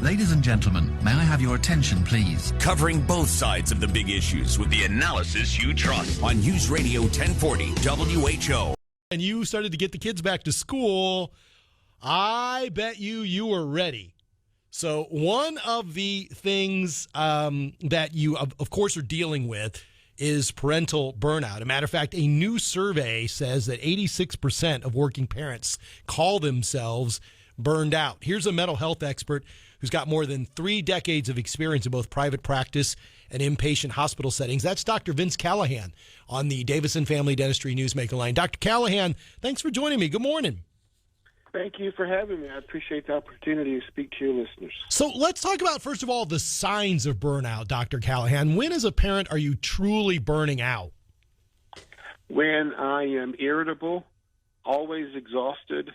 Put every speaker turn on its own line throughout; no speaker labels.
Ladies and gentlemen, may I have your attention, please?
Covering both sides of the big issues with the analysis you trust on News Radio 1040 WHO.
And you started to get the kids back to school. I bet you were ready. So one of the things that you, of course, are dealing with is parental burnout. As a matter of fact, a new survey says that 86% of working parents call themselves burned out. Here's a mental health expert who's got more than 3 decades of experience in both private practice and inpatient hospital settings. That's Dr. Vince Callahan on the Davison Family Dentistry Newsmaker line. Dr. Callahan, thanks for joining me. Good morning.
Thank you for having me. I appreciate the opportunity to speak to your listeners.
So let's talk about, first of all, the signs of burnout, Dr. Callahan. When, as a parent, are you truly burning out?
When I am irritable, always exhausted,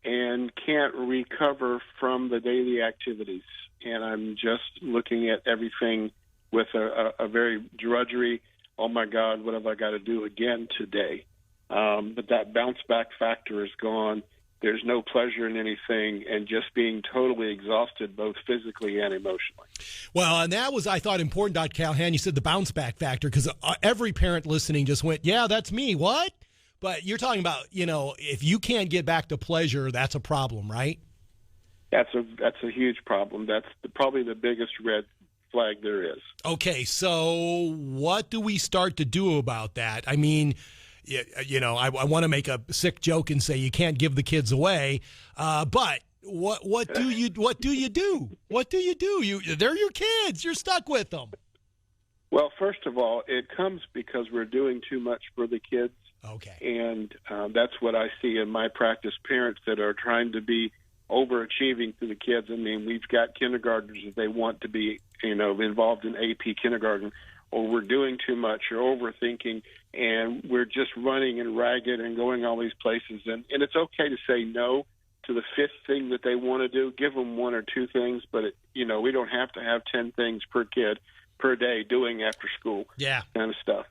and can't recover from the daily activities. And I'm just looking at everything with a very drudgery, oh, my God, what have I got to do again today? But that bounce back factor is gone. There's no pleasure in anything, and just being totally exhausted, both physically and emotionally.
Well, and that was, I thought, important, Dr. Callahan. You said the bounce back factor, because every parent listening just went, yeah, that's me. What? But you're talking about, if you can't get back to pleasure, that's a problem, right?
That's a huge problem. That's probably the biggest red flag there is. Okay,
so what do we start to do about that? I mean, I want to make a sick joke and say you can't give the kids away, but what do you do? What do you do? They're your kids. You're stuck with them.
Well, first of all, it comes because we're doing too much for the kids.
Okay.
And that's what I see in my practice, parents that are trying to be overachieving to the kids. I mean, we've got kindergartners that they want to be, involved in AP kindergarten, or we're doing too much or overthinking, and we're just running and ragged and going all these places. And it's okay to say no to the 5th thing that they want to do. Give them 1 or 2 things, but, we don't have to have 10 things per kid per day doing after school kind of stuff.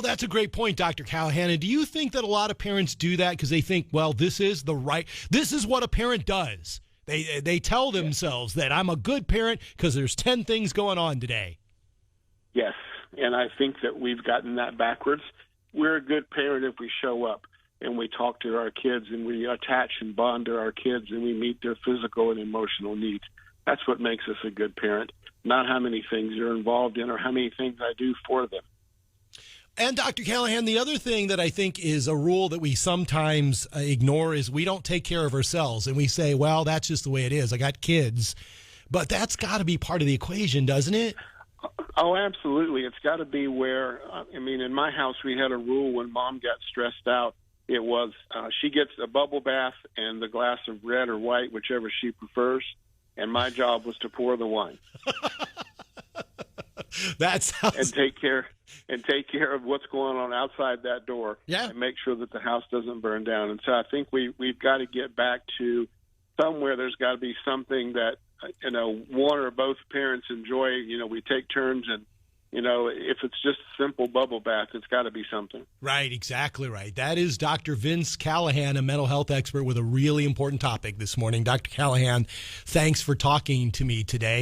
That's a great point, Dr. Callahan. And do you think that a lot of parents do that because they think, well, this is what a parent does? They tell themselves that I'm a good parent because there's 10 things going on today.
Yes, and I think that we've gotten that backwards. We're a good parent if we show up and we talk to our kids and we attach and bond to our kids and we meet their physical and emotional needs. That's what makes us a good parent, not how many things you're involved in or how many things I do for them.
And Dr. Callahan, the other thing that I think is a rule that we sometimes ignore is we don't take care of ourselves. And we say, well, that's just the way it is. I got kids. But that's got to be part of the equation, doesn't it?
Oh, absolutely. It's got to be where, in my house, we had a rule when Mom got stressed out. It was she gets a bubble bath and the glass of red or white, whichever she prefers. And my job was to pour the wine.
That sounds...
And take care of what's going on outside that door.
Yeah.
And make sure that the house doesn't burn down. And so I think we've got to get back to somewhere. There's got to be something that, one or both parents enjoy. We take turns and, if it's just a simple bubble bath, it's got to be something.
Right, exactly right. That is Dr. Vince Callahan, a mental health expert with a really important topic this morning. Dr. Callahan, thanks for talking to me today.